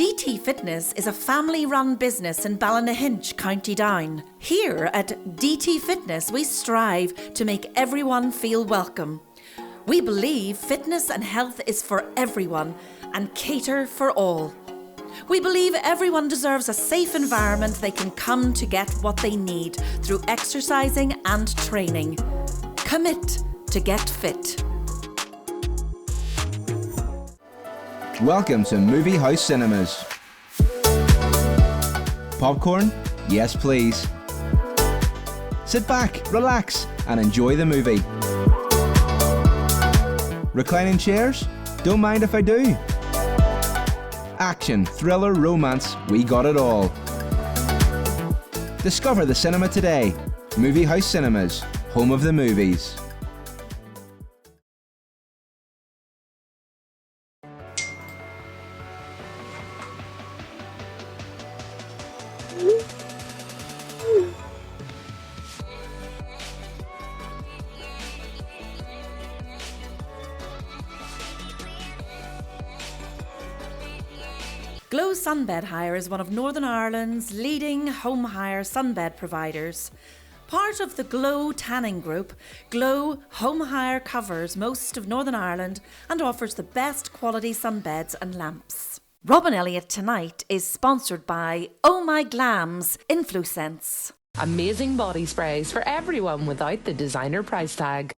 DT Fitness is a family-run business in Ballynahinch, County Down. Here at DT Fitness, we strive to make everyone feel welcome. We believe fitness and health is for everyone and cater for all. We believe everyone deserves a safe environment they can come to get what they need through exercising and training. Commit to get fit. Welcome to Movie House Cinemas. Popcorn? Yes, please. Sit back, relax, and enjoy the movie. Reclining chairs? Don't mind if I do. Action, thriller, romance, we got it all. Discover the cinema today. Movie House Cinemas, home of the movies. Glow Sunbed Hire is one of Northern Ireland's leading home hire sunbed providers. Part of the Glow Tanning Group, Glow Home Hire covers most of Northern Ireland and offers the best quality sunbeds and lamps. Robin Elliott tonight is sponsored by Oh My Glam's Influsense. Amazing body sprays for everyone without the designer price tag.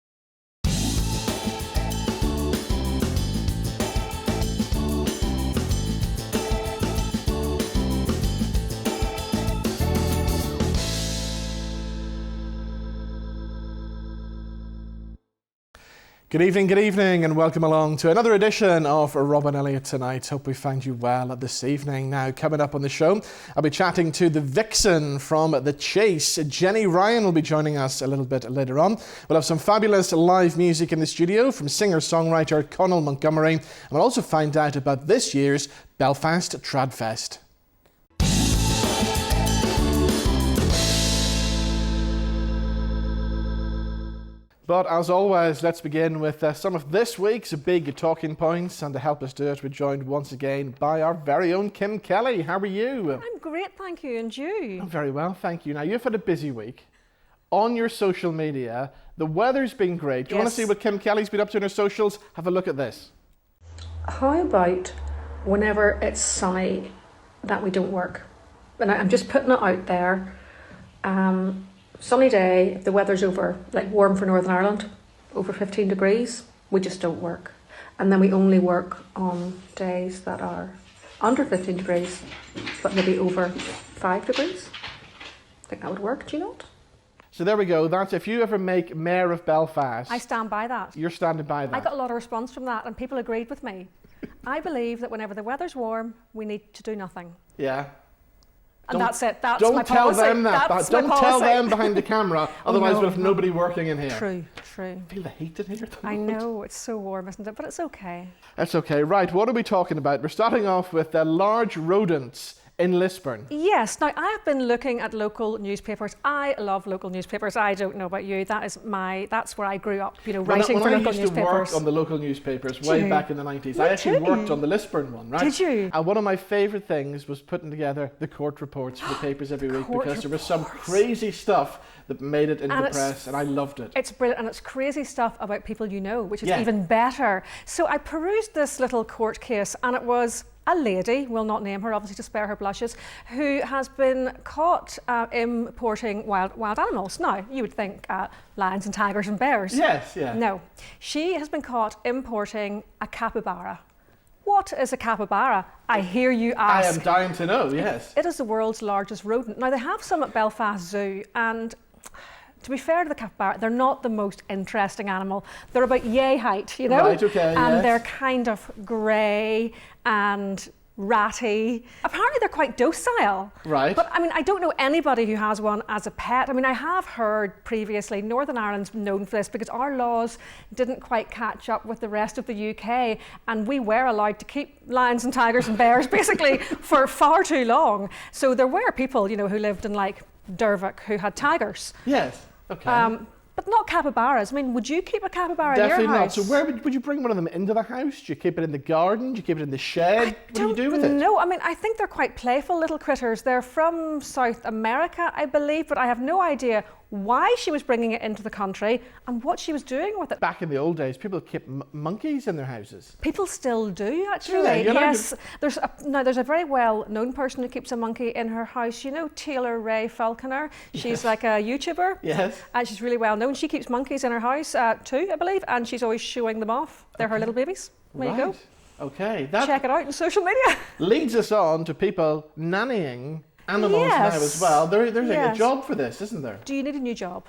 Good evening, and welcome along to another edition of Robin Elliott Tonight. Hope we find you well this evening. Now, coming up on the show, I'll be chatting to the vixen from The Chase. Jenny Ryan will be joining us a little bit later on. We'll have some fabulous live music in the studio from singer-songwriter Conal Montgomery, and we'll also find out about this year's Belfast Tradfest. But as always, let's begin with some of this week's big talking points. And to help us do it, we're joined once again by our very own Kim Kelly. How are you? I'm great, thank you. And you? I'm very well, thank you. Now, you've had a busy week. On your social media, the weather's been great. Do you want to see what Kim Kelly's been up to on her socials? Have a look at this. How about whenever it's sunny that we don't work? And I'm just putting it out there. Sunny day, if the weather's warm for Northern Ireland, over 15 degrees, we just don't work. And then we only work on days that are under 15 degrees, but maybe over 5 degrees. I think that would work, do you not? So there we go. That's if you ever make Mayor of Belfast. I stand by that. You're standing by that. I got a lot of response from that, and people agreed with me. I believe that whenever the weather's warm, we need to do nothing. Yeah. And that's it. That's don't my tell policy. them that. Don't tell them policy. behind the camera. Otherwise, we'll have nobody working in here. True. Feel the heat in here. I know, it's so warm, isn't it? But it's okay. That's okay. Right, what are we talking about? We're starting off with large rodents in Lisburn. Yes. Now, I have been looking at local newspapers. I love local newspapers. I don't know about you. That's where I grew up, writing for local newspapers. I used to work on the local newspapers way back in the 90s. I actually worked on the Lisburn one, right? Did you? And one of my favourite things was putting together the court reports for the papers every week, because there was some crazy stuff that made it into the press, and I loved it. It's brilliant, and it's crazy stuff about people you know, which is even better. So I perused this little court case, and it was a lady, we'll not name her obviously to spare her blushes, who has been caught importing wild animals. Now, you would think lions and tigers and bears. Yes, yeah. No, she has been caught importing a capybara. What is a capybara? I hear you ask. I am dying to know, yes. It is the world's largest rodent. Now, they have some at Belfast Zoo, and to be fair to the capybara, they're not the most interesting animal. They're about yay height, Right, okay, and they're kind of grey and ratty. Apparently they're quite docile. Right. But I don't know anybody who has one as a pet. I have heard previously Northern Ireland's known for this because our laws didn't quite catch up with the rest of the UK, and we were allowed to keep lions and tigers and bears basically for far too long. So there were people, who lived in like Dervick who had tigers. Yes. Okay. But not capybaras. I mean, would you keep a capybara in your Definitely not. house? So where would you bring one of them into the house? Do you keep it in the garden? Do you keep it in the shed? What do you do with it? No, I mean, I think they're quite playful little critters. They're from South America, I believe, but I have no idea why she was bringing it into the country and what she was doing with it. Back in the old days, people kept monkeys in their houses. People still do, actually. Do they? Yes. There's a very well-known person who keeps a monkey in her house. You know Taylor Ray Falconer? She's like a YouTuber. Yes. And she's really well-known. She keeps monkeys in her house too, I believe, and she's always showing them off. They're her little babies. There you go. Okay. That Check it out on social media. leads us on to people nannying animals now as well. There's a job for this, isn't there? Do you need a new job?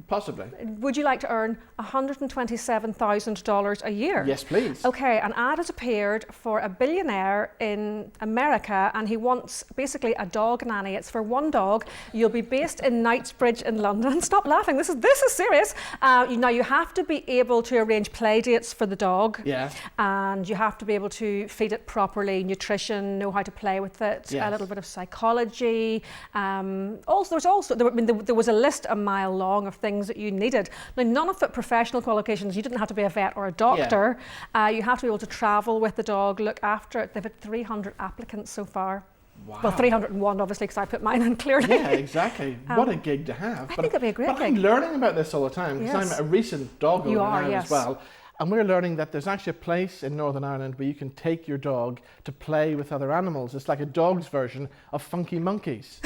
Possibly. Would you like to earn $127,000 a year? Yes, please. Okay, an ad has appeared for a billionaire in America, and he wants basically a dog nanny. It's for one dog. You'll be based in Knightsbridge in London. Stop laughing. This is serious. Now you have to be able to arrange play dates for the dog. Yeah. And you have to be able to feed it properly, nutrition, know how to play with it, Yes. a little bit of psychology. There was a list a mile long of things that you needed. Now, none of it professional qualifications. You didn't have to be a vet or a doctor. You have to be able to travel with the dog, look after it. They've had 300 applicants so far. Wow. Well, 301 obviously, because I put mine in clearly. Yeah, exactly. What a gig to have. I think it'd be a great But gig. I'm learning about this all the time because Yes. I'm a recent dog You owner are, now yes. as well. And we're learning that there's actually a place in Northern Ireland where you can take your dog to play with other animals. It's like a dog's version of Funky Monkeys.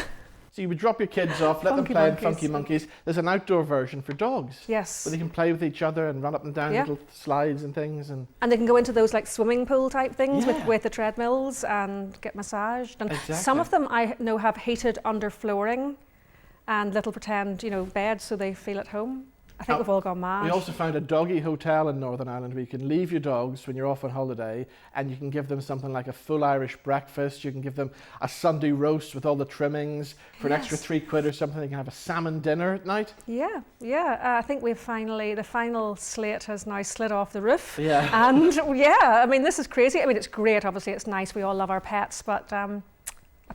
So you would drop your kids off, let them Funky play in Monkeys. Funky Monkeys. There's an outdoor version for dogs. Yes. Where they can play with each other and run up and down Yeah. little slides and things. And And they can go into those like swimming pool type things Yeah. with the treadmills and get massaged. And Exactly. some of them I know have heated underflooring and little pretend, beds so they feel at home. I think we've all gone mad. we also found a doggy hotel in Northern Ireland where you can leave your dogs when you're off on holiday and you can give them something like a full Irish breakfast. You can give them a Sunday roast with all the trimmings for an extra £3 or something. They can have a salmon dinner at night. Yeah. I think the final slate has now slid off the roof. Yeah. And I mean, this is crazy. I mean, it's great. Obviously, it's nice. We all love our pets, but a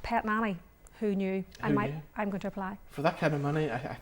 pet nanny. Who knew? Who knew? I'm going to apply. For that kind of money, I think.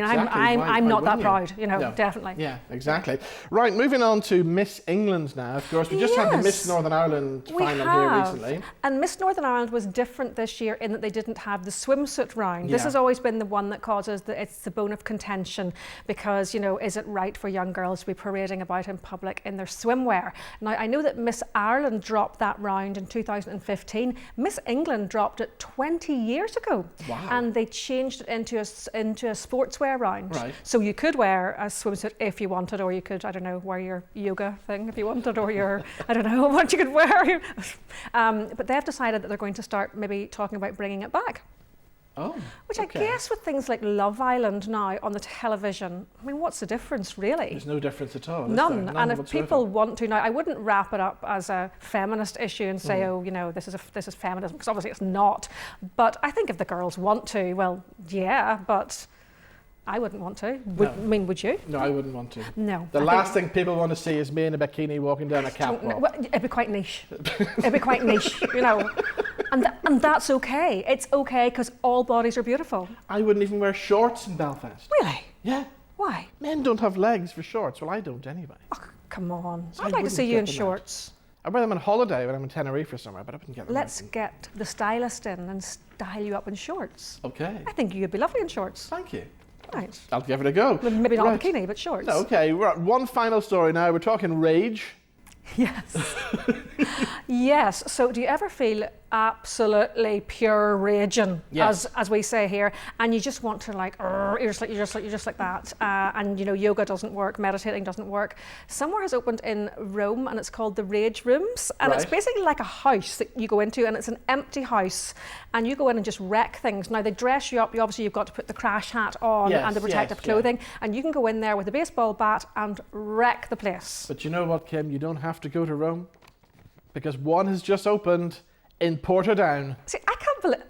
I'm not that proud, No. definitely. Yeah, exactly. Right, moving on to Miss England now. Of course, we just had the Miss Northern Ireland final here recently. And Miss Northern Ireland was different this year in that they didn't have the swimsuit round. This Yeah. has always been the one that causes it's the bone of contention because, is it right for young girls to be parading about in public in their swimwear? Now, I know that Miss Ireland dropped that round in 2015. Miss England dropped it 20 years ago. Wow. And they changed it into a sportswear round. Right. So you could wear a swimsuit if you wanted, or you could, wear your yoga thing if you wanted, or your, what you could wear. But they've decided that they're going to start maybe talking about bringing it back. Oh, Which okay. I guess with things like Love Island now on the television, I mean, what's the difference really? There's no difference at all. is None. there? And if whatsoever. people want to now, I wouldn't wrap it up as a feminist issue and say, this is feminism, because obviously it's not. But I think if the girls want to, well, yeah, but I wouldn't want to. Would you? No, I wouldn't want to. No. The last thing people want to see is me in a bikini walking down a catwalk. Well, it'd be quite niche. And that's okay. It's okay because all bodies are beautiful. I wouldn't even wear shorts in Belfast. Really? Yeah. Why? Men don't have legs for shorts. Well, I don't anyway. Oh, come on. So I'd I like to wouldn't see you get in them out. shorts. I wear them on holiday when I'm in Tenerife or somewhere, but I wouldn't get them Let's out. get the stylist in and style you up in shorts. Okay. I think you'd be lovely in shorts. Thank you. Right. I'll give it a go. Well, maybe not a Right. bikini, but shorts. No, okay, we're at one final story now. We're talking rage. Yes. Yes. So do you ever feel absolutely pure raging, Yes. as we say here, and you just want to you're just like that, and yoga doesn't work, meditating doesn't work. Somewhere has opened in Rome, and it's called the Rage Rooms, and it's Right. basically like a house that you go into, and it's an empty house, and you go in and just wreck things. Now they dress you up. Obviously you've got to put the crash hat on Yes, and the protective yes, yeah. clothing, and you can go in there with a baseball bat and wreck the place. But you know what, Kim? You don't have to go to Rome because one has just opened in Portadown. See, I can't believe.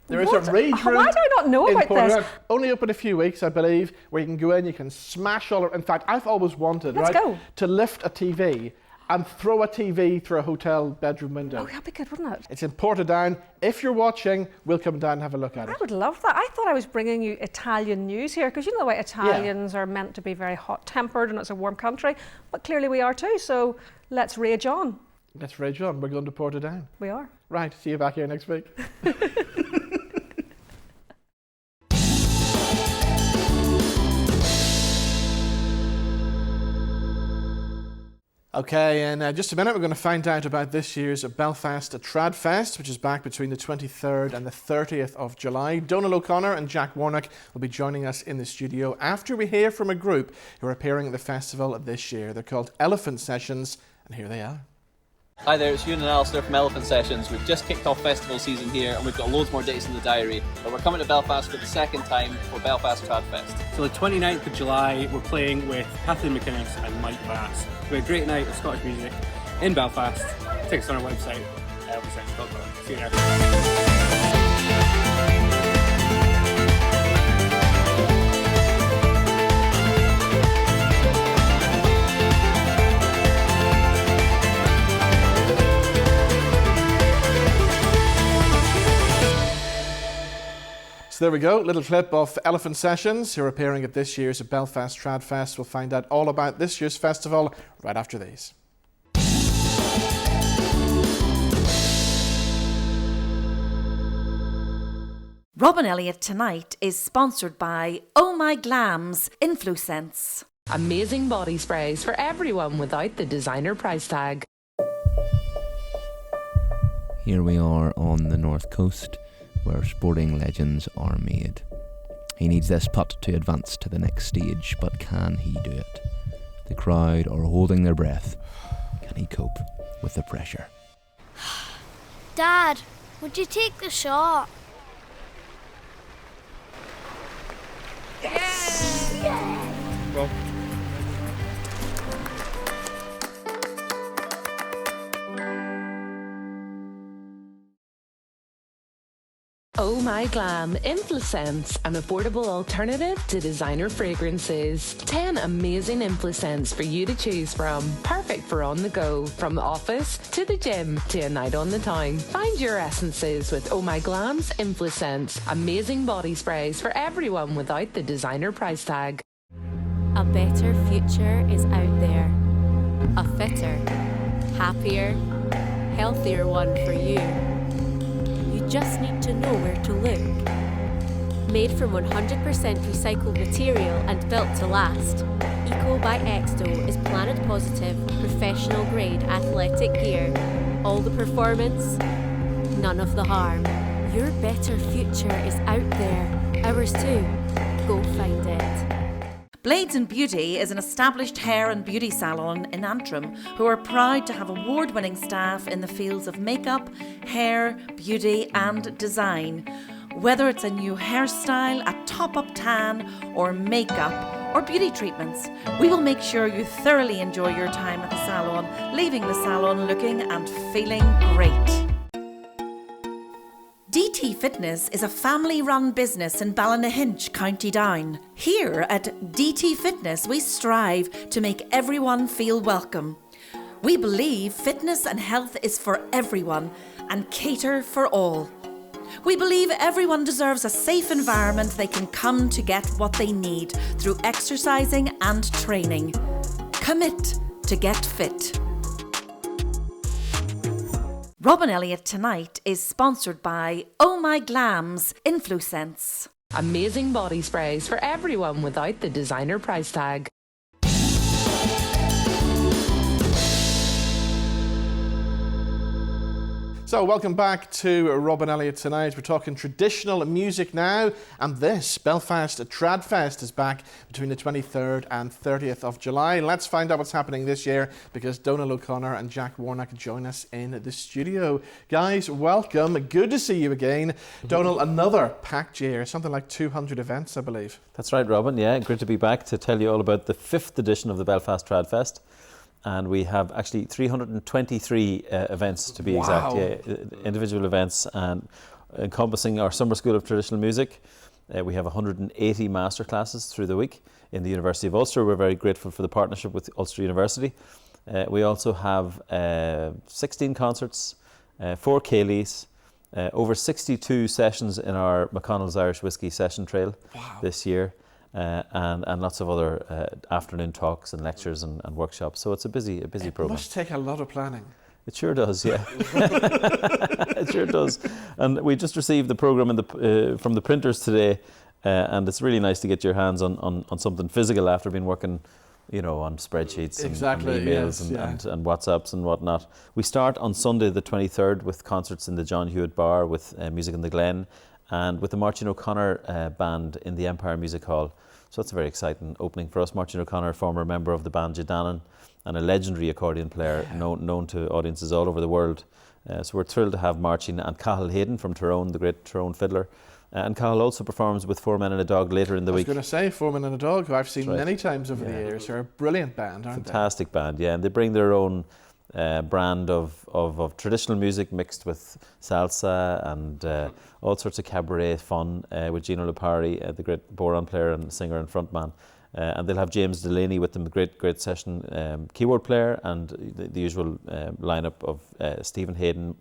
There is a rage room. Why do I not know in about this? Portadown. Only open a few weeks, I believe, where you can go in, you can smash all. In fact, I've always wanted, Let's right, go. to lift a TV and throw a TV through a hotel bedroom window. Oh, that'd be good, wouldn't it? It's in Portadown. If you're watching, we'll come down and have a look at it. I would love that. I thought I was bringing you Italian news here, because you know the way Italians are meant to be very hot-tempered and it's a warm country, but clearly we are too, so let's rage on. Let's rage on. We're going to Portadown. We are. Right, see you back here next week. Okay, in just a minute we're going to find out about this year's Belfast Tradfest, which is back between the 23rd and the 30th of July. Donal O'Connor and Jack Warnock will be joining us in the studio after we hear from a group who are appearing at the festival this year. They're called Elephant Sessions, and here they are. Hi there, it's Ewan and Alistair from Elephant Sessions. We've just kicked off festival season here and we've got loads more dates in the diary. But we're coming to Belfast for the second time for Belfast Tradfest. So the 29th of July, we're playing with Kathleen McInnes and Mike Vass. We have a great night of Scottish music in Belfast. Take us on our website, elephantSessions.com. See you there. So there we go, little clip of Elephant Sessions, who are appearing at this year's Belfast Tradfest. We'll find out all about this year's festival right after these. Robin Elliott Tonight is sponsored by Oh My Glam's Influence. Amazing body sprays for everyone without the designer price tag. Here we are on the north coast, where sporting legends are made. He needs this putt to advance to the next stage, but can he do it? The crowd are holding their breath. Can he cope with the pressure? Dad, would you take the shot? Well, Oh My Glam Influence, an affordable alternative to designer fragrances. 10 amazing influence for you to choose from. Perfect for on the go, from the office to the gym to a night on the town. Find your essences with Oh My Glam's Influence. Amazing body sprays for everyone without the designer price tag. A better future is out there. A fitter, happier, healthier one for you. You just need to know where to look. Made from 100% recycled material and built to last, Eco by Exto is planet positive, professional grade athletic gear. All the performance, none of the harm. Your better future is out there. Ours too. Go find it. Blades and Beauty is an established hair and beauty salon in Antrim who are proud to have award-winning staff in the fields of makeup, hair, beauty and design. Whether it's a new hairstyle, a top-up tan or makeup or beauty treatments, we will make sure you thoroughly enjoy your time at the salon, leaving the salon looking and feeling great. DT Fitness is a family-run business in Ballynahinch, County Down. Here at DT Fitness, we strive to make everyone feel welcome. We believe fitness and health is for everyone and cater for all. We believe everyone deserves a safe environment they can come to get what they need through exercising and training. Commit to get fit. Robin Elliott Tonight is sponsored by Oh My Glam's Influence. Amazing body sprays for everyone without the designer price tag. So welcome back to Robin Elliott Tonight. We're talking traditional music now, and this Belfast Tradfest is back between the 23rd and 30th of July. Let's find out what's happening this year because Donal O'Connor and Jack Warnock join us in the studio. Guys, welcome. Good to see you again. Donal, another packed year, something like 200 events, I believe. That's right, Robin. Yeah, great to be back to tell you all about the 5th edition of the Belfast Tradfest. And we have actually 323 events to be exact, individual events and encompassing our summer school of traditional music. We have 180 masterclasses through the week in the University of Ulster. We're very grateful for the partnership with Ulster University. We also have 16 concerts, 4 Céilís, over 62 sessions in our McConnell's Irish Whiskey Session Trail this year, and lots of other afternoon talks and lectures and workshops. So it's a busy program. It must take a lot of planning. It sure does, yeah. It sure does. And we just received the program from the printers today, and it's really nice to get your hands on something physical after being working, on spreadsheets and emails and WhatsApps and whatnot. We start on Sunday the 23rd with concerts in the John Hewitt Bar with Music in the Glen, and with the Martin O'Connor band in the Empire Music Hall. So that's a very exciting opening for us. Martin O'Connor, former member of the band Jedannon, and a legendary accordion player known to audiences all over the world. So we're thrilled to have Martin and Cathal Hayden from Tyrone, the great Tyrone fiddler. And Cathal also performs with Four Men and a Dog later in the week. I was going to say Four Men and a Dog, who I've seen many times over the years. They're a brilliant band, aren't they? Fantastic band, yeah. And they bring their own brand of traditional music mixed with salsa and all sorts of cabaret fun with Gino Lipari, the great boron player and singer and frontman. And they'll have James Delaney with them, the great session keyboard player, and the usual lineup of Stephen Hayden,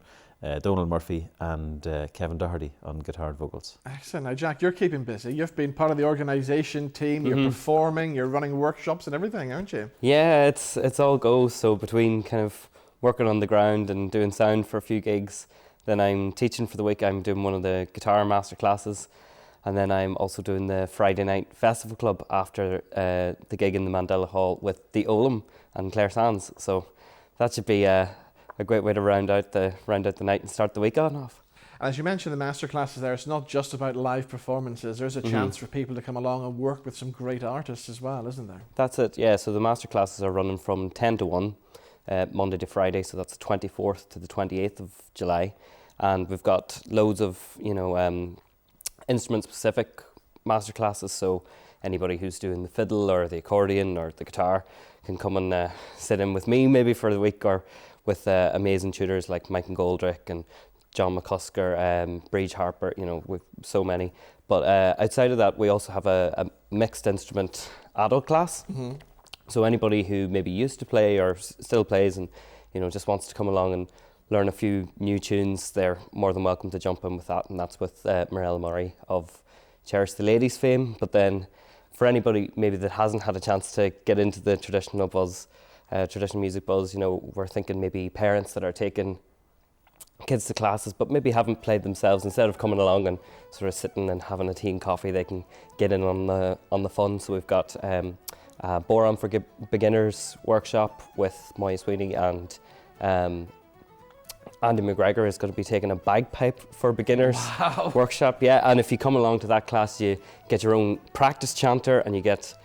Donal Murphy and Kevin Doherty on guitar and vocals. Excellent. Now, Jack, you're keeping busy. You've been part of the organisation team, you're performing, you're running workshops and everything, aren't you? Yeah, it's all go. So between kind of working on the ground and doing sound for a few gigs, then I'm teaching for the week. I'm doing one of the guitar master classes, and then I'm also doing the Friday night festival club after the gig in the Mandela Hall with the Olam and Claire Sands. So that should be a great way to round out the night and start the week off. As you mentioned, the master classes there, it's not just about live performances. There's a chance for people to come along and work with some great artists as well, isn't there? That's it, yeah. So the master classes are running from 10 to 1, Monday to Friday. So that's the 24th to the 28th of July. And we've got loads of, instrument-specific master classes. So anybody who's doing the fiddle or the accordion or the guitar can come and sit in with me maybe for the week, or with amazing tutors like Mike and Goldrick and John McCusker, Breege Harper, with so many. But outside of that, we also have a mixed instrument adult class. So anybody who maybe used to play or still plays and just wants to come along and learn a few new tunes, they're more than welcome to jump in with that. And that's with Morella Murray of Cherish the Ladies fame. But then for anybody maybe that hasn't had a chance to get into the traditional music buzz, we're thinking maybe parents that are taking kids to classes but maybe haven't played themselves, instead of coming along and sort of sitting and having a tea and coffee, they can get in on the fun. So we've got a Boron for Beginners workshop with Moya Sweeney, and Andy McGregor is going to be taking a bagpipe for beginners workshop. Yeah, and if you come along to that class, you get your own practice chanter, and you get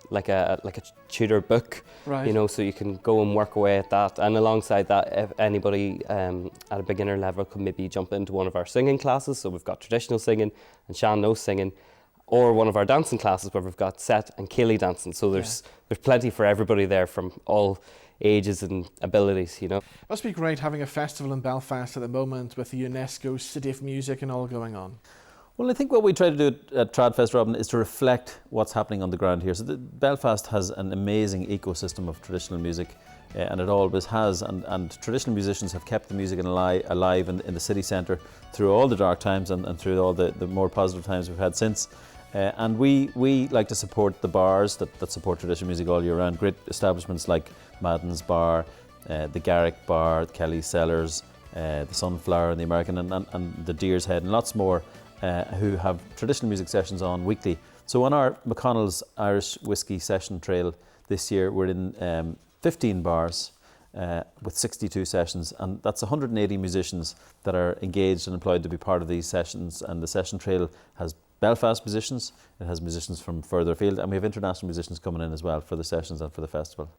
like a tutor book, so you can go and work away at that. And alongside that, if anybody at a beginner level can maybe jump into one of our singing classes. So we've got traditional singing and Sean knows singing, or one of our dancing classes where we've got set and Ceilidh dancing. So there's plenty for everybody there from all ages and abilities, Must be great having a festival in Belfast at the moment with the UNESCO City of Music and all going on. Well, I think what we try to do at Tradfest, Robin, is to reflect what's happening on the ground here. So Belfast has an amazing ecosystem of traditional music, and it always has. And traditional musicians have kept the music alive in the city centre through all the dark times and through all the more positive times we've had since. And we like to support the bars that support traditional music all year round. Great establishments like Madden's Bar, the Garrick Bar, Kelly's Cellars, the Sunflower and the American, and the Deer's Head, and lots more. Who have traditional music sessions on weekly. So on our McConnell's Irish Whiskey Session Trail this year, we're in 15 bars with 62 sessions, and that's 180 musicians that are engaged and employed to be part of these sessions. And the session trail has Belfast musicians, it has musicians from further afield, and we have international musicians coming in as well for the sessions and for the festival.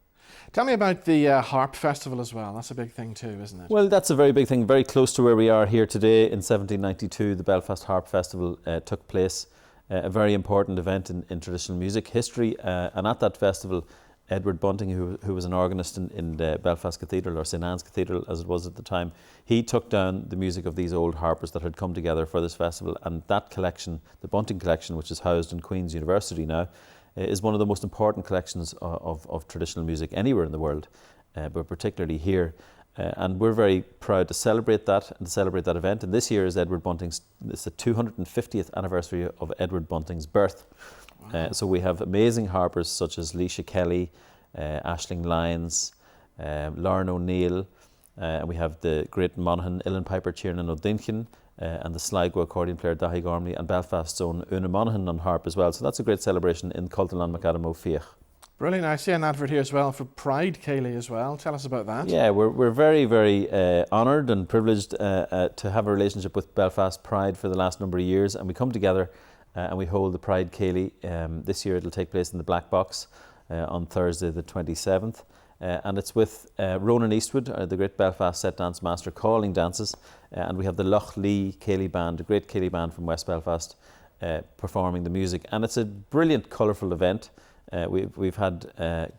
Tell me about the Harp Festival as well. That's a big thing too, isn't it? Well, that's a very big thing. Very close to where we are here today. In 1792, the Belfast Harp Festival took place. A very important event in traditional music history. And at that festival, Edward Bunting, who was an organist in the Belfast Cathedral, or St Anne's Cathedral as it was at the time, he took down the music of these old harpers that had come together for this festival. And that collection, the Bunting collection, which is housed in Queen's University now, is one of the most important collections of traditional music anywhere in the world, but particularly here. And we're very proud to celebrate that and to celebrate that event. And this year is Edward Bunting's, it's the 250th anniversary of Edward Bunting's birth. Wow. So we have amazing harpers such as Leisha Kelly, Aisling Lyons, Lauren O'Neill, and we have the great Monaghan Uilleann Piper Tiernan O'Dinkin, and the Sligo accordion player Dahi Gormley, and Belfast's own Una Monaghan on harp as well. So that's a great celebration in Cultalan Macadam O'Fiach. Brilliant. I see an advert here as well for Pride, Kayleigh, as well. Tell us about that. Yeah, we're very, very honoured and privileged to have a relationship with Belfast Pride for the last number of years, and we come together and we hold the Pride, Kayleigh. This year it'll take place in the Black Box on Thursday the 27th, and it's with Ronan Eastwood, the great Belfast set dance master, calling dances, and we have the Loch Lee Kayleigh Band, a great Kayleigh band from West Belfast, performing the music, and it's a brilliant, colourful event. We've had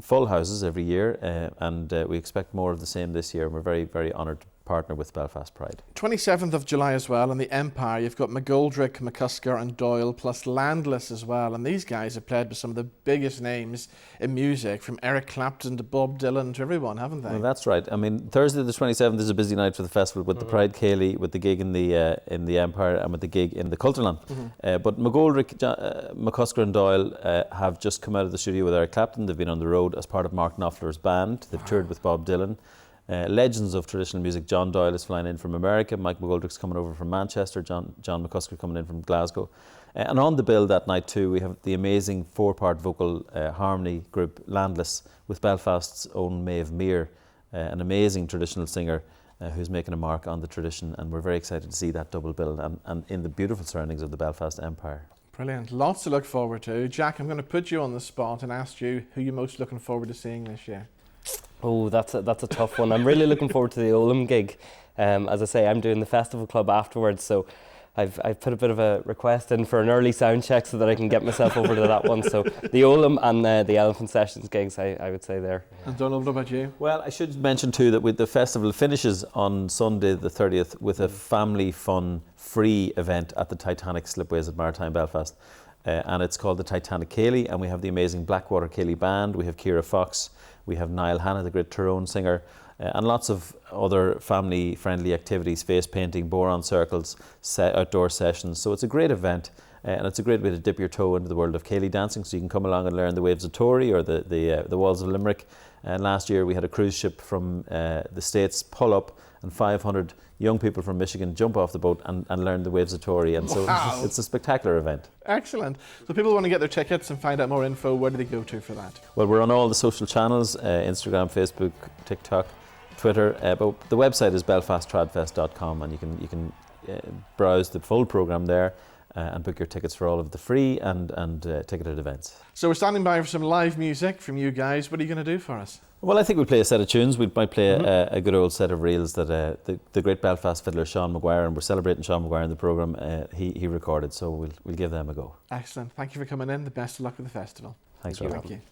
full houses every year, and we expect more of the same this year. And we're very, very honoured to partner with Belfast Pride. 27th of July as well, in the Empire, you've got McGoldrick, McCusker and Doyle, plus Landless as well. And these guys have played with some of the biggest names in music, from Eric Clapton to Bob Dylan to everyone, haven't they? Well, that's right. I mean, Thursday the 27th is a busy night for the festival with the Pride Kayleigh, with the gig in the Empire, and with the gig in the Cultalan. But McGoldrick, McCusker and Doyle have just come out of the studio with Eric Clapton. They've been on the road as part of Mark Knopfler's band. They've toured with Bob Dylan. Legends of traditional music. John Doyle is flying in from America. Mike McGoldrick's coming over from Manchester. John McCusker coming in from Glasgow. And on the bill that night too, we have the amazing 4-part vocal harmony group Landless with Belfast's own Maeve Meir, an amazing traditional singer who's making a mark on the tradition. And we're very excited to see that double bill and in the beautiful surroundings of the Belfast Empire. Brilliant. Lots to look forward to. Jack, I'm going to put you on the spot and ask you who you're most looking forward to seeing this year. Oh, that's a tough one. I'm really looking forward to the Olam gig. As I say, I'm doing the festival club afterwards, so I've put a bit of a request in for an early sound check so that I can get myself over to that one. So the Olam and the Elephant Sessions gigs, I would say there. And Donal, what about you? Well, I should mention too that the festival finishes on Sunday the 30th with a family fun free event at the Titanic Slipways at Maritime Belfast. And it's called the Titanic Kayleigh, and we have the amazing Blackwater Kayleigh Band, we have Ciara Fox, we have Niall Hanna, the great Tyrone singer, and lots of other family-friendly activities, face painting, boron circles, outdoor sessions. So it's a great event, and it's a great way to dip your toe into the world of Kayleigh dancing, so you can come along and learn the waves of Tory or the walls of Limerick. And last year we had a cruise ship from the States pull up, and 500 young people from Michigan jump off the boat and learn the waves of Tory. And so it's a spectacular event. Excellent. So people want to get their tickets and find out more info, where do they go to for that? Well, we're on all the social channels, Instagram, Facebook, TikTok, Twitter, but the website is belfasttradfest.com, and you can browse the full programme there and book your tickets for all of the free and ticketed events. So we're standing by for some live music from you guys. What are you going to do for us? Well, I think we'll play a set of tunes. We might play a good old set of reels that the great Belfast fiddler Sean Maguire, and we're celebrating Sean Maguire in the programme, he recorded, so we'll give them a go. Excellent. Thank you for coming in. The best of luck with the festival. Thanks for having me. Thank you.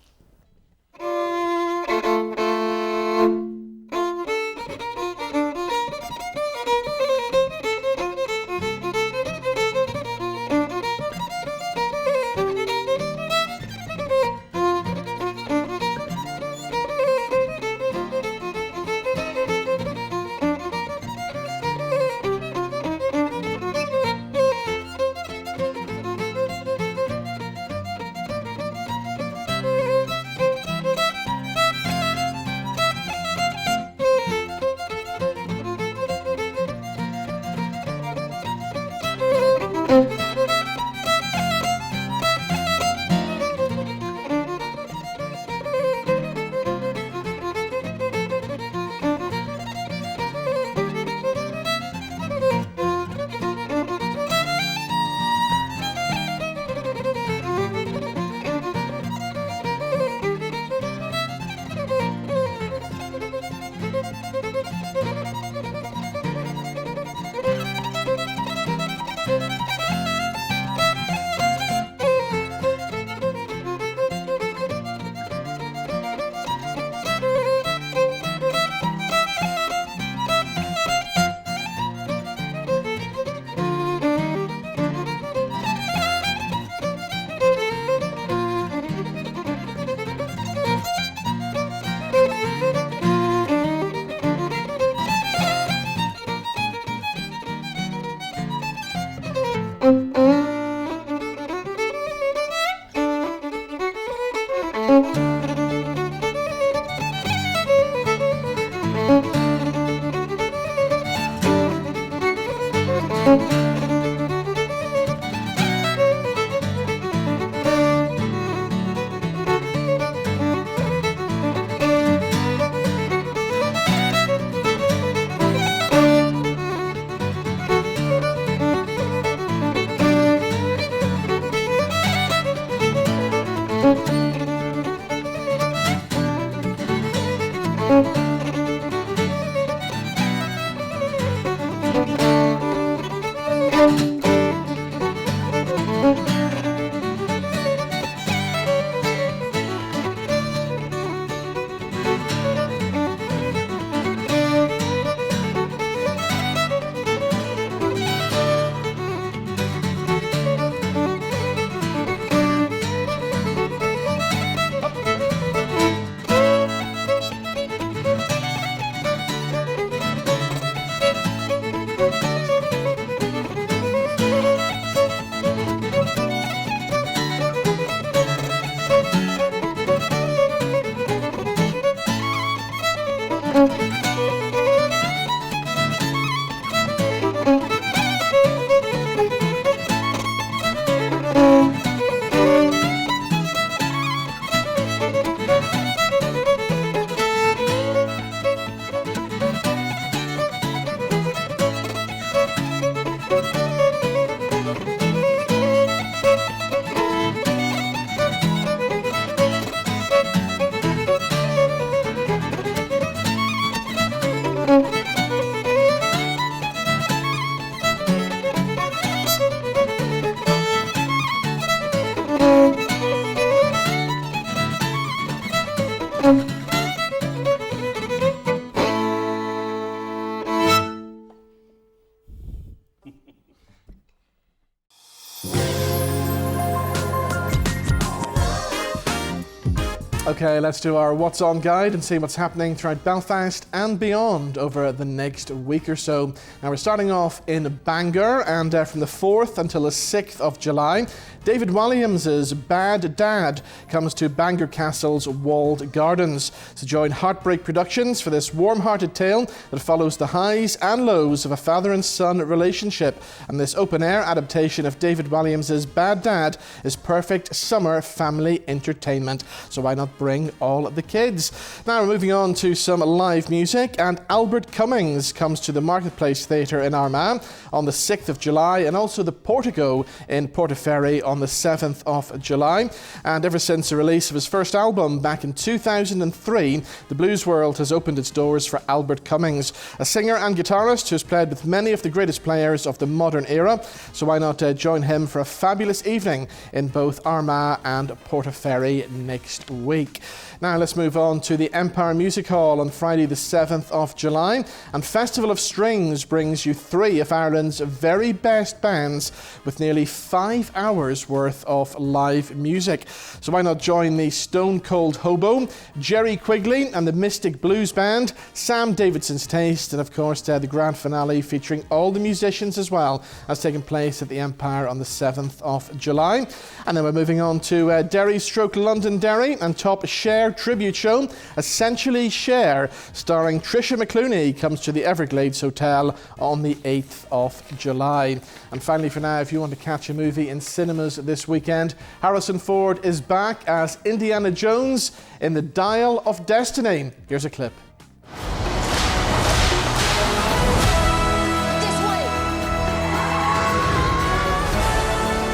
Okay, let's do our What's On guide and see what's happening throughout Belfast and beyond over the next week or so. Now we're starting off in Bangor, and from the 4th until the 6th of July, David Williams' Bad Dad comes to Bangor Castle's Walled Gardens to join Heartbreak Productions for this warm-hearted tale that follows the highs and lows of a father and son relationship. And this open-air adaptation of David Williams' Bad Dad is perfect summer family entertainment. So why not bring all the kids? Now we're moving on to some live music, and Albert Cummings comes to the Marketplace Theatre in Armagh on the 6th of July, and also the Portico in Portaferry on the 7th of July. And ever since the release of his first album back in 2003, the blues world has opened its doors for Albert Cummings, a singer and guitarist who's played with many of the greatest players of the modern era. So why not join him for a fabulous evening in both Armagh and Portaferry next week. Now let's move on to the Empire Music Hall on Friday the 7th of July, and Festival of Strings brings you 3 of Ireland's very best bands with nearly 5 hours worth of live music. So why not join the Stone Cold Hobo, Jerry Quigley and the Mystic Blues Band, Sam Davidson's Taste, and of course the grand finale featuring all the musicians as well, has taken place at the Empire on the 7th of July. And then we're moving on to Derry stroke Londonderry and top Cher tribute show, Essentially Cher, starring Trisha McClooney, comes to the Everglades Hotel on the 8th of July. And finally for now, if you want to catch a movie in cinemas this weekend, Harrison Ford is back as Indiana Jones in The Dial of Destiny. Here's a clip.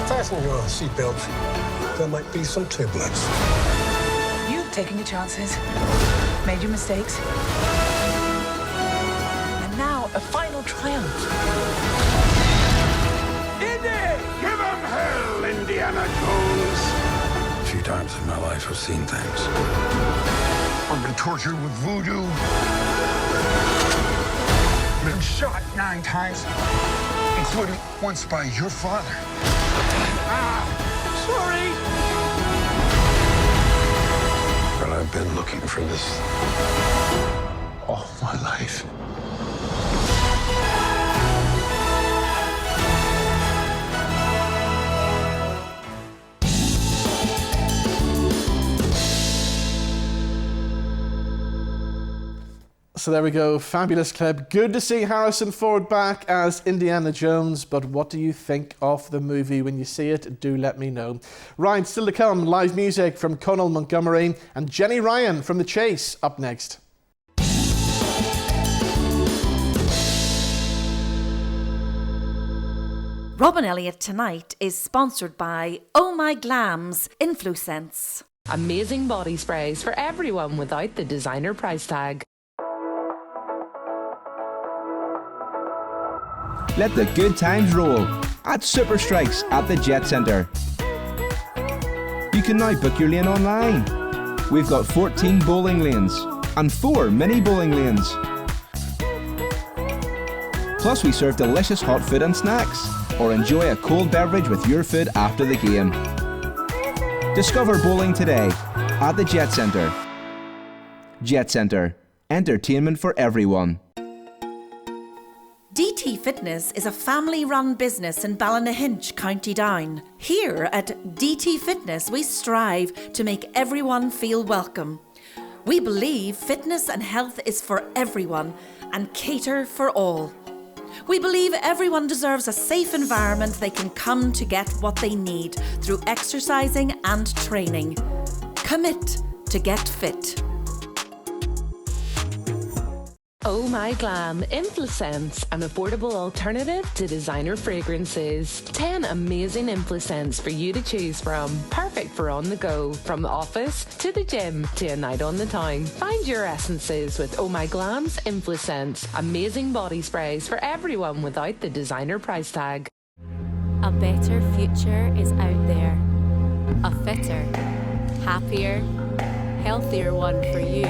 Fasten your seatbelt. There might be some turbulence. You've taken your chances, made your mistakes, and now a final triumph. Indy! Give him hell, Indiana Jones! A few times in my life I've seen things. I've been tortured with voodoo. Been shot 9 times, including once by your father. Sorry! But I've been looking for this all my life. So there we go, fabulous clip. Good to see Harrison Ford back as Indiana Jones, but what do you think of the movie when you see it? Do let me know. Right, still to come, live music from Conal Montgomery and Jenny Ryan from The Chase up next. Rob and Elliott Tonight is sponsored by Oh My Glam's Influence. Amazing body sprays for everyone without the designer price tag. Let the good times roll at Super Strikes at the Jet Centre. You can now book your lane online. We've got 14 bowling lanes and 4 mini bowling lanes. Plus we serve delicious hot food and snacks, or enjoy a cold beverage with your food after the game. Discover bowling today at the Jet Centre. Jet Centre, entertainment for everyone. DT Fitness is a family-run business in Ballynahinch, County Down. Here at DT Fitness, we strive to make everyone feel welcome. We believe fitness and health is for everyone and cater for all. We believe everyone deserves a safe environment they can come to get what they need through exercising and training. Commit to get fit. Oh My Glam Influence, an affordable alternative to designer fragrances. 10 amazing influence for you to choose from. Perfect for on the go, from the office to the gym to a night on the town. Find your essences with Oh My Glam's Influence. Amazing body sprays for everyone without the designer price tag. A better future is out there. A fitter, happier, healthier one for you.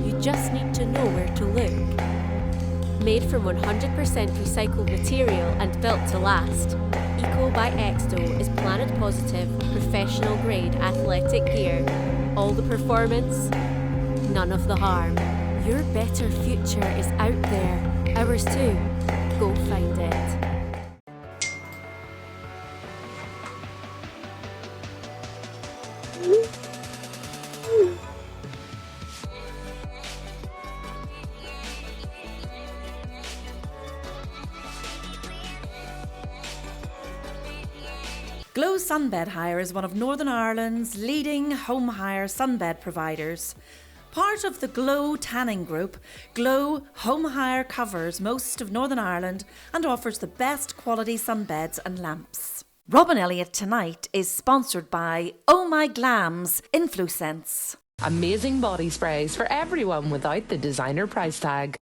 You just need to know where to look. Made from 100% recycled material and built to last, Eco by Exto is planet positive, professional grade athletic gear. All the performance, none of the harm. Your better future is out there. Ours too. Go find it. Glow Sunbed Hire is one of Northern Ireland's leading home hire sunbed providers. Part of the Glow Tanning Group, Glow Home Hire covers most of Northern Ireland and offers the best quality sunbeds and lamps. Rob and Elliott Tonight is sponsored by Oh My Glam's Influence. Amazing body sprays for everyone without the designer price tag.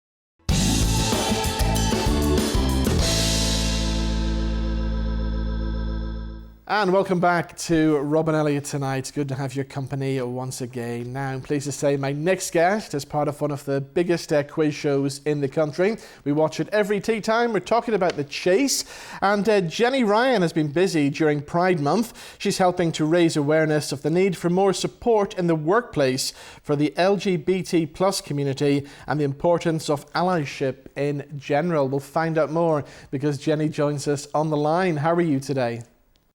And welcome back to Rob and Elliott Tonight. Good to have your company once again. Now, I'm pleased to say my next guest is part of one of the biggest quiz shows in the country. We watch it every tea time. We're talking about The Chase. And Jenny Ryan has been busy during Pride Month. She's helping to raise awareness of the need for more support in the workplace for the LGBT plus community and the importance of allyship in general. We'll find out more because Jenny joins us on the line. How are you today?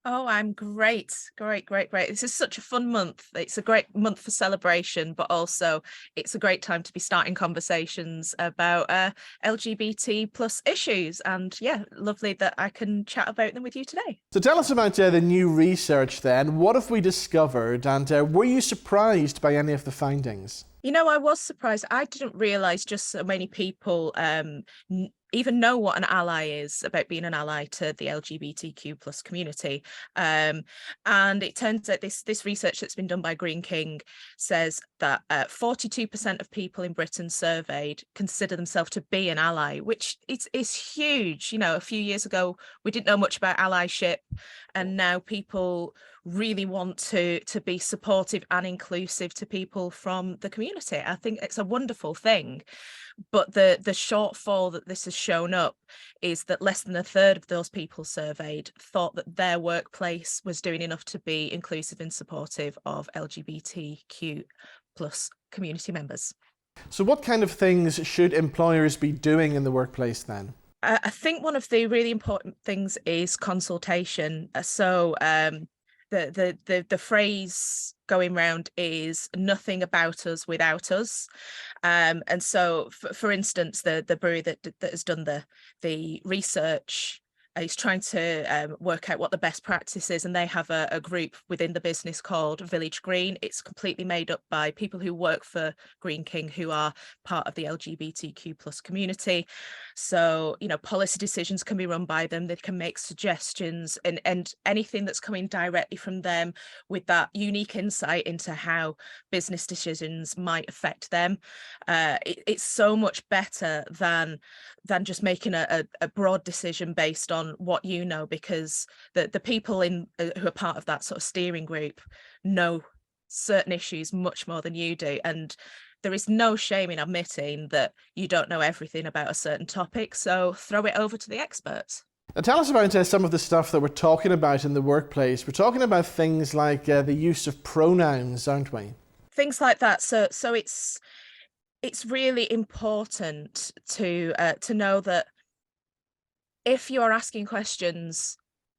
Oh, I'm great. This is such a fun month. It's a great month for celebration, but also it's a great time to be starting conversations about LGBT plus issues. And yeah, lovely that I can chat about them with you today. So tell us about the new research then. What have we discovered, and were you surprised by any of the findings? You know, I was surprised. I didn't realise just so many people even know what an ally is, about being an ally to the LGBTQ plus community. And it turns out this research that's been done by Green King says that 42% of people in Britain surveyed consider themselves to be an ally, which is huge. You know, a few years ago, we didn't know much about allyship, and now people really want to be supportive and inclusive to people from the community. I think it's a wonderful thing. But the shortfall that this has shown up is that less than a third of those people surveyed thought that their workplace was doing enough to be inclusive and supportive of LGBTQ plus community members. So what kind of things should employers be doing in the workplace then? I think one of the really important things is consultation. the phrase going round is nothing about us without us, and so for instance, the brewery that has done the research is trying to work out what the best practice is, and they have a group within the business called Village Green. It's completely made up by people who work for Green King, who are part of the LGBTQ plus community. So, you know, policy decisions can be run by them. They can make suggestions, and anything that's coming directly from them with that unique insight into how business decisions might affect them. It's so much better than just making a broad decision based on what you know, because the people in who are part of that sort of steering group know certain issues much more than you do, and there is no shame in admitting that you don't know everything about a certain topic, so throw it over to the experts. Now tell us about some of the stuff that we're talking about in the workplace. We're talking about things like the use of pronouns, aren't we? Things like that. So it's really important to know that if you're asking questions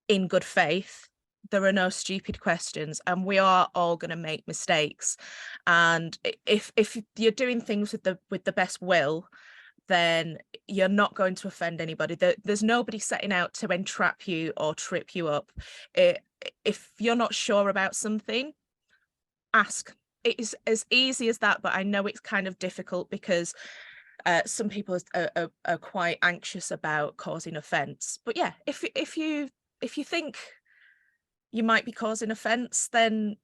in good faith, there are no stupid questions, and we are all going to make mistakes. And if you're doing things with the best will, then you're not going to offend anybody. There's nobody setting out to entrap you or trip you up. If you're not sure about something, ask. It is as easy as that, but I know it's kind of difficult because some people are quite anxious about causing offence. But yeah, if you think you might be causing offence, then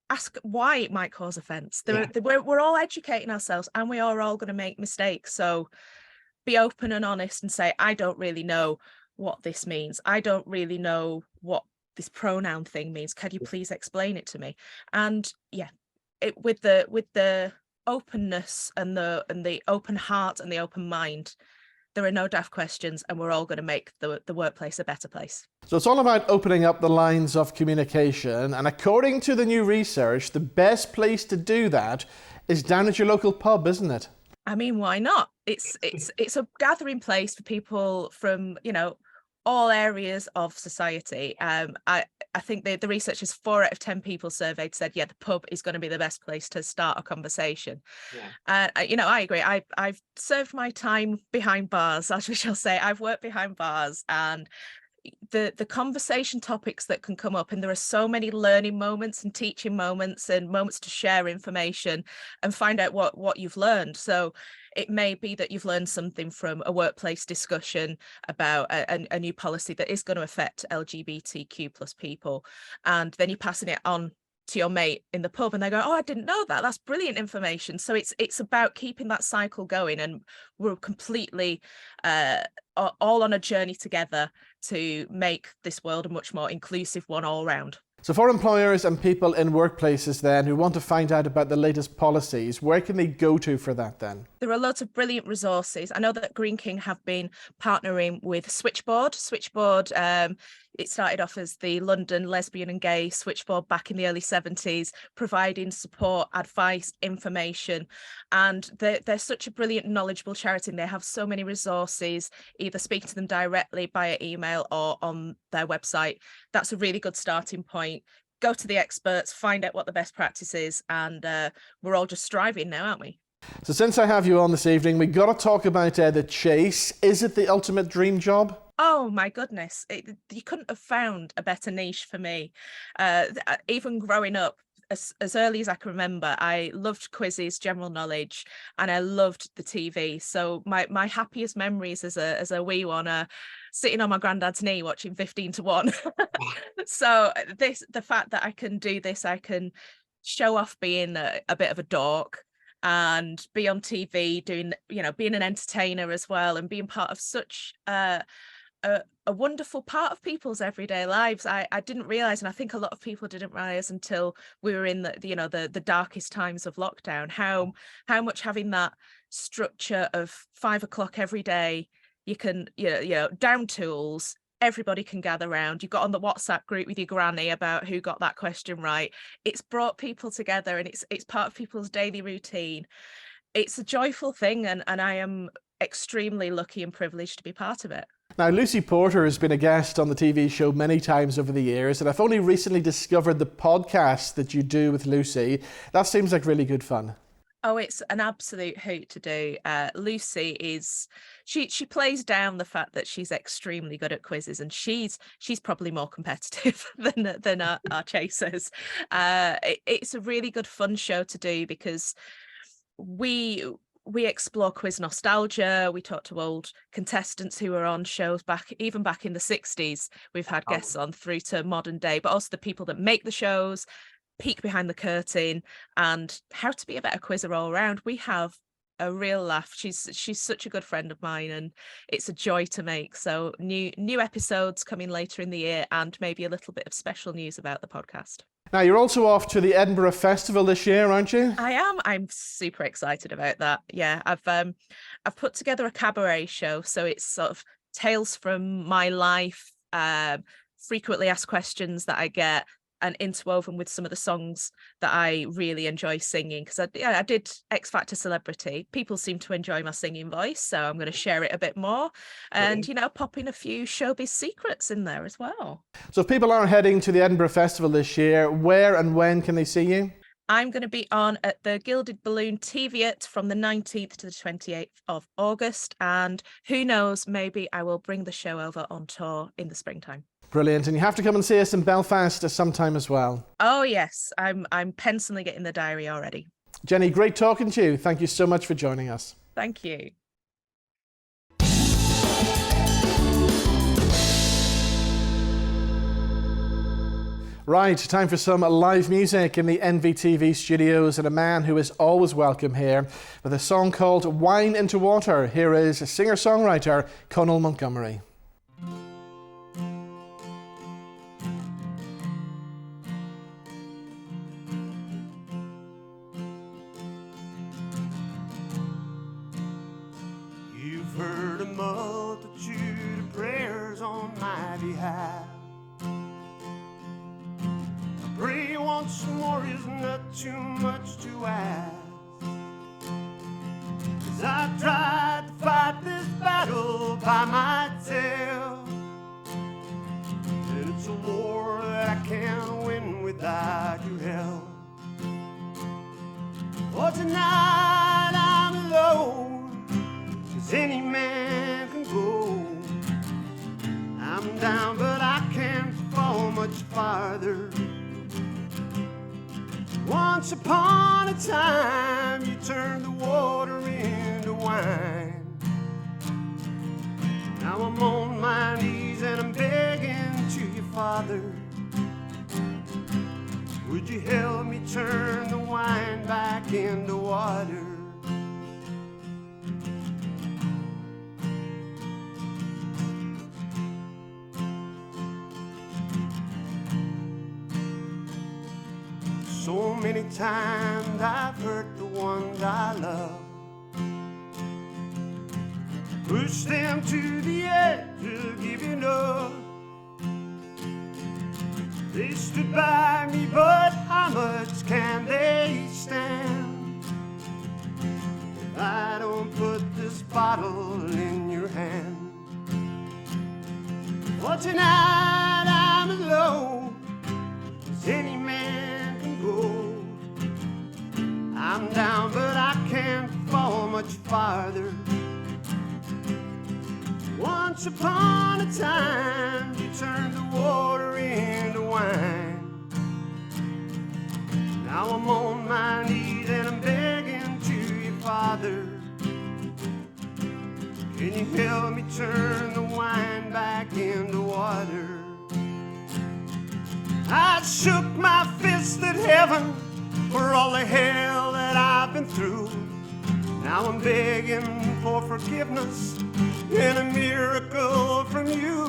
ask why it might cause offence. We're all educating ourselves, and we are all going to make mistakes. So be open and honest and say, I don't really know what this means. I don't really know what this pronoun thing means. Can you please explain it to me? And yeah, with the openness and the open heart and the open mind, there are no daft questions, and we're all going to make the workplace a better place. So it's all about opening up the lines of communication, and according to the new research, the best place to do that is down at your local pub, isn't it? I mean, why not? It's a gathering place for people from, you know, all areas of society. I think the research is 4 out of 10 people surveyed said, yeah, the pub is going to be the best place to start a conversation. Yeah. You know, I agree. I've served my time behind bars, as we shall say. I've worked behind bars, and the conversation topics that can come up, and there are so many learning moments and teaching moments and moments to share information and find out what you've learned. So it may be that you've learned something from a workplace discussion about a new policy that is going to affect LGBTQ plus people, and then you're passing it on to your mate in the pub, and they go, oh, I didn't know that. That's brilliant information. So it's about keeping that cycle going, and we're completely all on a journey together to make this world a much more inclusive one all round. So for employers and people in workplaces then who want to find out about the latest policies, where can they go to for that then? There are lots of brilliant resources. I know that Green King have been partnering with Switchboard. Switchboard, it started off as the London Lesbian and Gay Switchboard back in the early 70s, providing support, advice, information. And they're such a brilliant, knowledgeable charity, and they have so many resources. Either speak to them directly via email or on their website. That's a really good starting point. Go to the experts, find out what the best practice is, and we're all just striving now, aren't we? So since I have you on this evening, we got to talk about the chase. Is it the ultimate dream job? Oh my goodness, you couldn't have found a better niche for me. Even growing up, as early as I can remember, I loved quizzes, general knowledge, and I loved the TV. So my happiest memories as a wee one are sitting on my granddad's knee watching 15 to 1. So the fact that I can do this, I can show off being a bit of a dork and be on TV doing, being an entertainer as well, and being part of such a wonderful part of people's everyday lives. I didn't realize, and I think a lot of people didn't realize until we were in the darkest times of lockdown, how much having that structure of 5 o'clock every day, you can, down tools, everybody can gather around. You got on the WhatsApp group with your granny about who got that question right. It's brought people together, and it's part of people's daily routine. It's a joyful thing, and I am extremely lucky and privileged to be part of it. Now, Lucy Porter has been a guest on the TV show many times over the years, and I've only recently discovered the podcast that you do with Lucy. That seems like really good fun. Oh, it's an absolute hoot to do. Lucy is she plays down the fact that she's extremely good at quizzes, and she's probably more competitive than our chasers. It's a really good fun show to do because we explore quiz nostalgia. We talk to old contestants who were on shows back in the 60s. We've had guests on through to modern day, but also the people that make the shows, peek behind the curtain, and how to be a better quizzer all around. We have a real laugh. She's such a good friend of mine, and it's a joy to make. So new episodes coming later in the year, and maybe a little bit of special news about the podcast. Now, you're also off to the Edinburgh Festival this year, aren't you? I am. I'm super excited about that. Yeah, I've put together a cabaret show, so it's sort of tales from my life, frequently asked questions that I get, and interwoven with some of the songs that I really enjoy singing. Because I did X Factor Celebrity. People seem to enjoy my singing voice, so I'm going to share it a bit more, and pop in a few showbiz secrets in there as well. So if people are heading to the Edinburgh Festival this year, where and when can they see you? I'm going to be on at the Gilded Balloon Teviot from the 19th to the 28th of August, and who knows, maybe I will bring the show over on tour in the springtime. Brilliant. And you have to come and see us in Belfast sometime as well. Oh, yes. I'm penciling it in the diary already. Jenny, great talking to you. Thank you so much for joining us. Thank you. Right, time for some live music in the NVTV studios, and a man who is always welcome here with a song called Wine into Water. Here is singer-songwriter Conal Montgomery. You've heard a multitude of prayers on my behalf. Pray once more is not too much to ask. 'Cause I've tried to fight this battle by myself, and it's a war that I can't win without your help. For tonight I'm alone, 'cause any man can go. I'm down but I can't fall much farther. Once upon a time, you turned the water into wine. Now I'm on my knees and I'm begging to you, Father. Would you help me turn the wine back into water? So many times I've hurt the ones I love, pushed them to the edge to give enough. They stood by me, but how much can they stand if I don't put this bottle in your hand? For tonight I'm alone, 'cause any man go. I'm down but I can't fall much farther. Once upon a time you turned the water into wine. Now I'm on my knees and I'm begging to you, Father. Can you help me turn the wine back into water? I shook my fist at heaven for all the hell that I've been through. Now I'm begging for forgiveness and a miracle from you.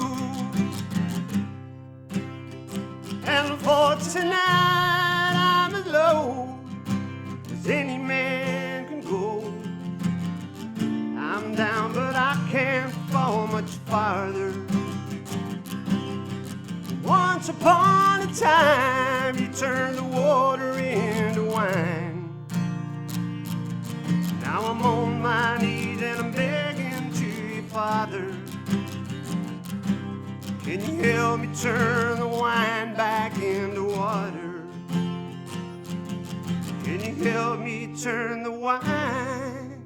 And for tonight I'm alone, 'cause any man can go. I'm down but I can't fall much farther. Once upon a time, you turned the water into wine. Now I'm on my knees and I'm begging to you, Father. help me turn the wine back into water? Can you help me turn the wine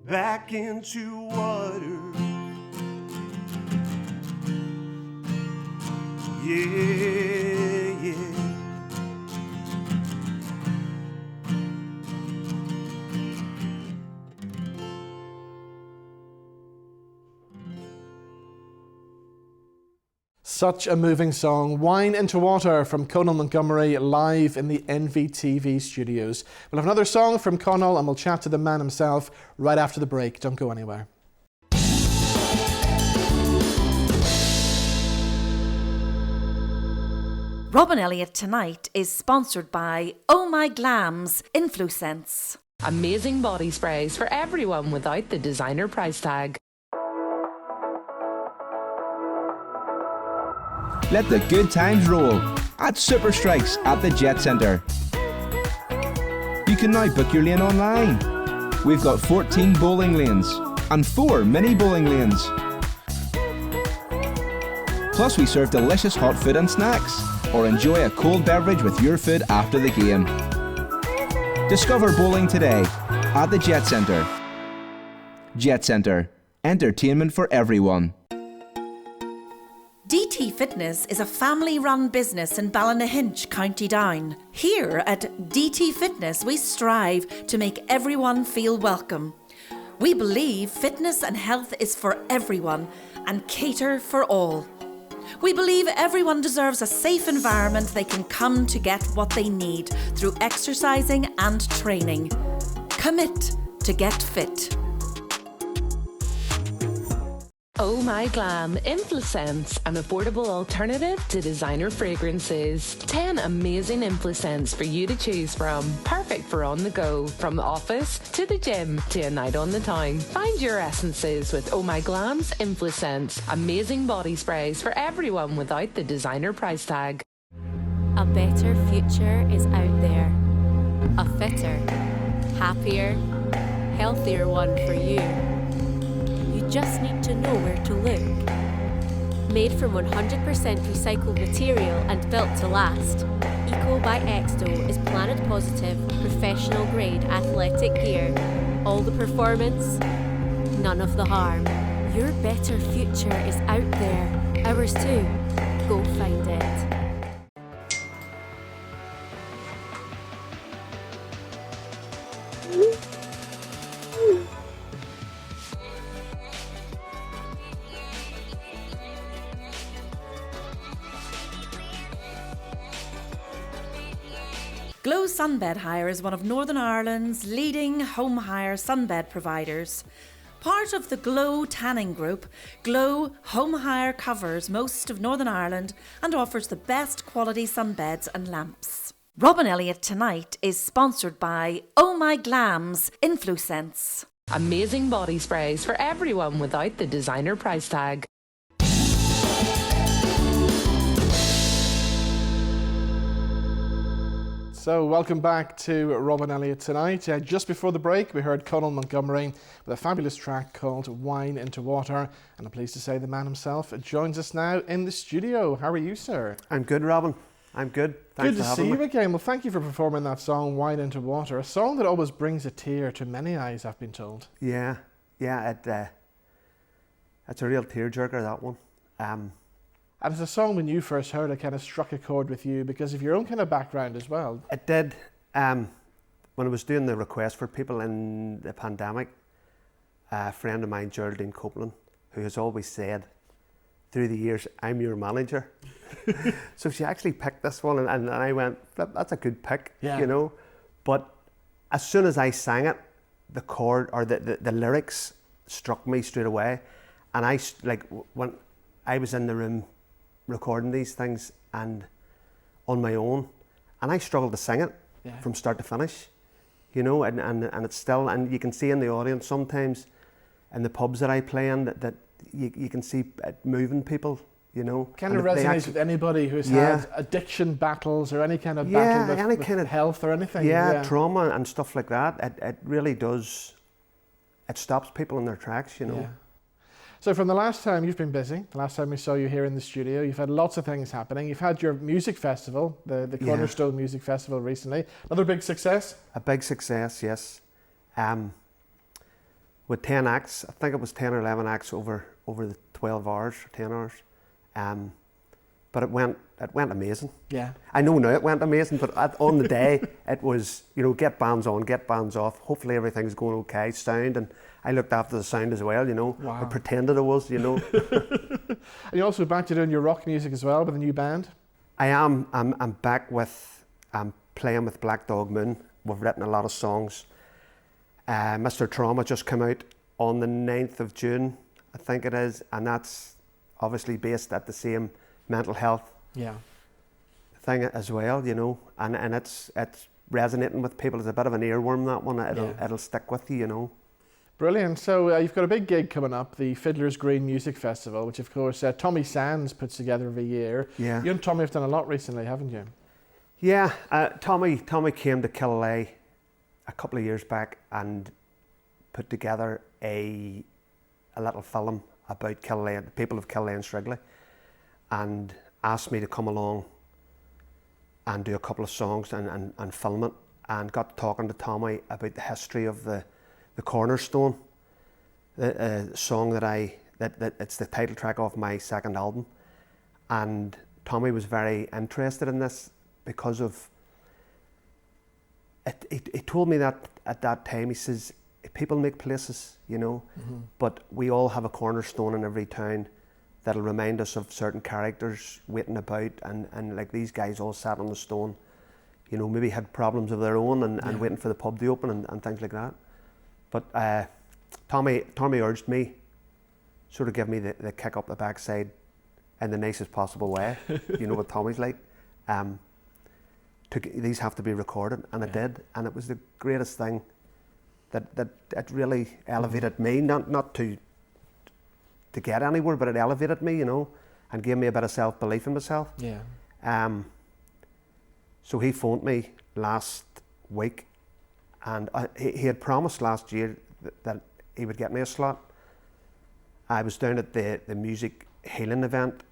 back into water? Yeah, yeah. Such a moving song, Wine into Water from Conal Montgomery, live in the NVTV studios. We'll have another song from Conal and we'll chat to the man himself right after the break. Don't go anywhere. Robin Elliott Tonight is sponsored by Oh My Glam's Influence. Amazing body sprays for everyone without the designer price tag. Let the good times roll at Super Strikes at the Jet Centre. You can now book your lane online. We've got 14 bowling lanes and 4 mini bowling lanes. Plus we serve delicious hot food and snacks, or enjoy a cold beverage with your food after the game. Discover bowling today at the Jet Centre. Jet Centre. Entertainment for everyone. DT Fitness is a family-run business in Ballynahinch, County Down. Here at DT Fitness, we strive to make everyone feel welcome. We believe fitness and health is for everyone and cater for all. We believe everyone deserves a safe environment they can come to get what they need through exercising and training. Commit to get fit. Oh My Glam Influence, an affordable alternative to designer fragrances. 10 amazing influence for you to choose from. Perfect for on the go, from the office to the gym to a night on the town. Find your essences with Oh My Glam's Influence. Amazing body sprays for everyone without the designer price tag. A better future is out there. A fitter, happier, healthier one for you. You just need to know where to look. Made from 100% recycled material and built to last, Eco by Exto is planet positive, professional grade athletic gear. All the performance, none of the harm. Your better future is out there. Ours too. Go find it. Glow Sunbed Hire is one of Northern Ireland's leading home hire sunbed providers. Part of the Glow Tanning Group, Glow Home Hire covers most of Northern Ireland and offers the best quality sunbeds and lamps. Robin Elliott Tonight is sponsored by Oh My Glam's Influence. Amazing body sprays for everyone without the designer price tag. So welcome back to Robin Elliott Tonight. Just before the break, we heard Conal Montgomery with a fabulous track called Wine into Water. And I'm pleased to say the man himself joins us now in the studio. How are you, sir? I'm good, Robin. I'm good. Thanks good for to see having you me. again. Well, thank you for performing that song, Wine into Water, a song that always brings a tear to many eyes, I've been told. Yeah, it's a real tearjerker, that one. And it's a song when you first heard it kind of struck a chord with you because of your own kind of background as well. It did. When I was doing the request for people in the pandemic, a friend of mine, Geraldine Copeland, who has always said through the years, I'm your manager. So she actually picked this one and I went, that's a good pick, yeah. You know. But as soon as I sang it, the chord or the lyrics struck me straight away. And when I was in the room recording these things and on my own, and I struggled to sing it from start to finish, you know, and it's still, and you can see in the audience sometimes in the pubs that I play in that you can see it moving people, you know. Kind of resonates with anybody who's had addiction battles or any kind of battle with kind of health or anything. Yeah, trauma and stuff like that. It really does, it stops people in their tracks, you know. Yeah. So from the last time, you've been busy. The last time we saw you here in the studio, you've had lots of things happening. You've had your music festival, the Cornerstone Music Festival recently. Another big success? A big success, yes. With 10 acts, I think it was 10 or 11 acts over the 12 hours, 10 hours. But it went amazing. Yeah. I know now it went amazing, but on the day, it was, get bands on, get bands off. Hopefully everything's going okay, sound, and I looked after the sound as well, Wow. I pretended I was, And you're also back to doing your rock music as well with a new band? I am. I'm back with, I'm playing with Black Dog Moon. We've written a lot of songs. Mr. Trauma just came out on the 9th of June, I think it is, and that's obviously based at the same mental health thing as well, and it's resonating with people. It's a bit of an earworm, that one. It'll stick with you, Brilliant. So you've got a big gig coming up, the Fiddlers Green Music Festival, which of course Tommy Sands puts together every year. Yeah. You and Tommy have done a lot recently, haven't you? Yeah, Tommy came to Killaloe a couple of years back and put together a little film about Killaloe, the people of Killaloe and Strigley, and asked me to come along and do a couple of songs and film it, and got talking to Tommy about the history of the Cornerstone, the song that it's the title track of my second album. And Tommy was very interested in this because of it. He told me that at that time, he says, people make places, but we all have a cornerstone in every town that'll remind us of certain characters waiting about, and like these guys all sat on the stone, maybe had problems of their own and waiting for the pub to open and things like that. But Tommy urged me, sort of give me the kick up the backside in the nicest possible way. You know what Tommy's like. These have to be recorded, and I did, and it was the greatest thing that it really elevated me, not to get anywhere, but it elevated me, and gave me a bit of self-belief in myself. Yeah. So he phoned me last week, and he had promised last year that he would get me a slot. I was down at the music healing event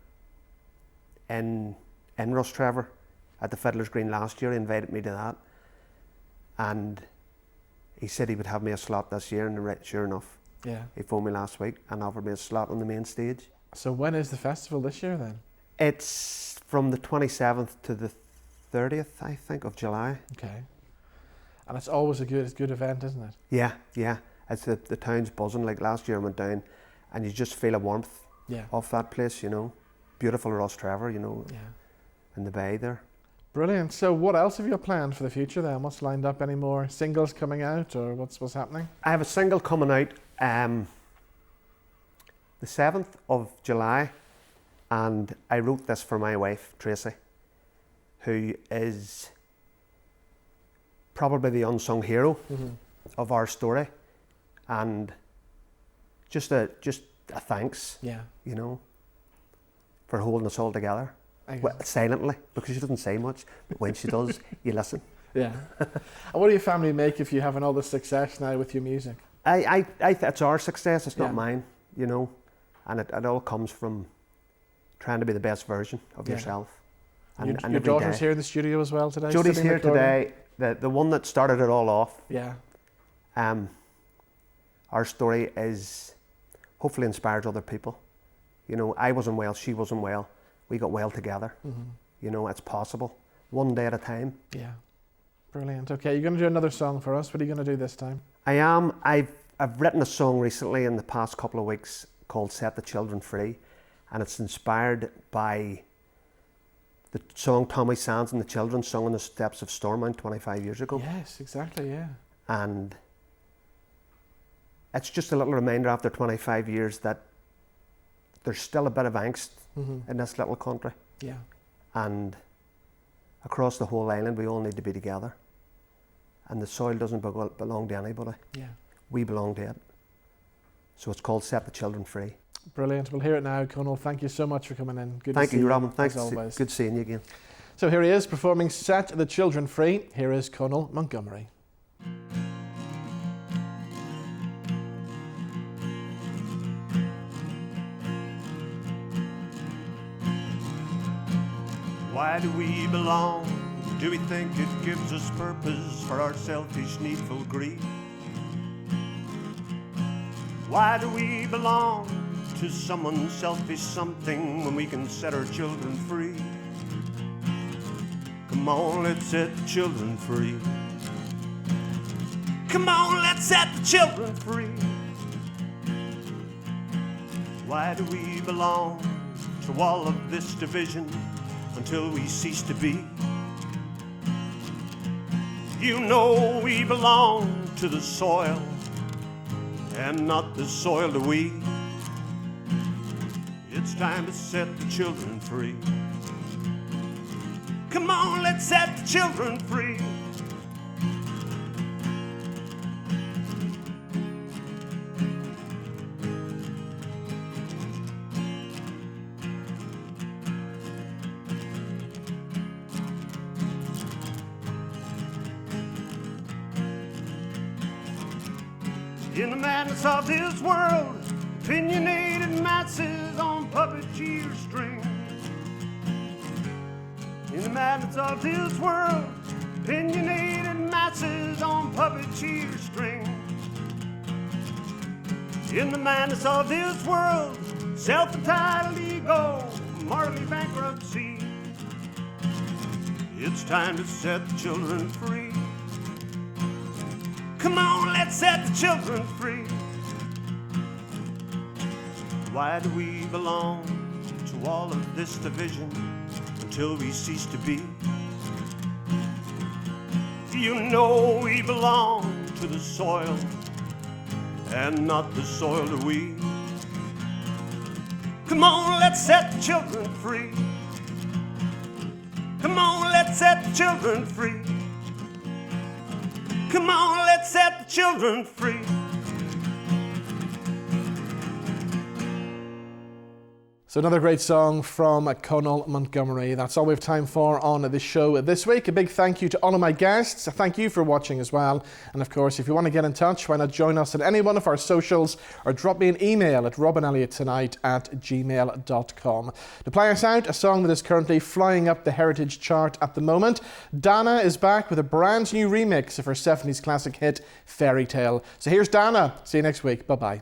in Rostrevor at the Fiddlers Green last year. He invited me to that, and he said he would have me a slot this year, and sure enough, he phoned me last week and offered me a slot on the main stage. So when is the festival this year then? It's from the 27th to the 30th, I think, of July. Okay. And it's always a good event, isn't it? Yeah. It's the town's buzzing. Like last year I went down and you just feel a warmth off that place, Beautiful Rostrevor, in the bay there. Brilliant. So what else have you planned for the future then? What's lined up? Any more singles coming out, or what's happening? I have a single coming out the 7th of July, and I wrote this for my wife, Tracy, who is probably the unsung hero of our story, and just a thanks, for holding us all together. Silently, because she doesn't say much, but when she does, you listen. Yeah. And what do your family make if you having all this success now with your music? It's our success, it's not mine, and it all comes from trying to be the best version of yourself. And your daughter's here in the studio as well today? Jodie's here today, the one that started it all off. Yeah. Our story is hopefully inspires other people. I wasn't well, she wasn't well. We got well together. It's possible. One day at a time. Yeah. Brilliant. Okay, you're going to do another song for us. What are you going to do this time? I am. I've written a song recently in the past couple of weeks called Set the Children Free, and it's inspired by the song Tommy Sands and the Children sung on the steps of Stormont 25 years ago. Yes, exactly, yeah. And it's just a little reminder after 25 years that there's still a bit of angst in this little country. Yeah. And across the whole island, we all need to be together. And the soil doesn't belong to anybody. Yeah. We belong to it. So it's called Set the Children Free. Brilliant. We'll hear it now, Conal. Thank you so much for coming in. Good to see you, Robin. Thanks. As always. Good seeing you again. So here he is performing Set the Children Free. Here is Conal Montgomery. Why do we belong? Do we think it gives us purpose for our selfish, needful greed? Why do we belong to someone selfish something when we can set our children free? Come on, let's set the children free. Come on, let's set the children free. Why do we belong to all of this division until we cease to be? You know we belong to the soil and not the soil to we. It's time to set the children free. Come on, let's set the children free. In the madness of this world, opinionated masses on puppet G-strings. In the madness of this world, opinionated masses on puppet G-strings. In the madness of this world, self-entitled ego, morally bankruptcy. It's time to set the children free. Come on, let's set the children free. Why do we belong to all of this division until we cease to be? You know we belong to the soil and not the soil to we. Come on, let's set the children free. Come on, let's set the children free. Come on, let's set the children free. So another great song from Conal Montgomery. That's all we have time for on the show this week. A big thank you to all of my guests. Thank you for watching as well. And of course, if you want to get in touch, why not join us at any one of our socials or drop me an email at robinelliottonight@gmail.com. To play us out, a song that is currently flying up the Heritage chart at the moment, Dana is back with a brand new remix of her 70s classic hit, Fairy Tale. So here's Dana. See you next week. Bye-bye.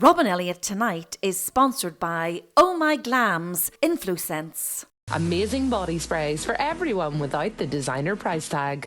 Robin Elliott Tonight is sponsored by Oh My Glam's Influsense. Amazing body sprays for everyone without the designer price tag.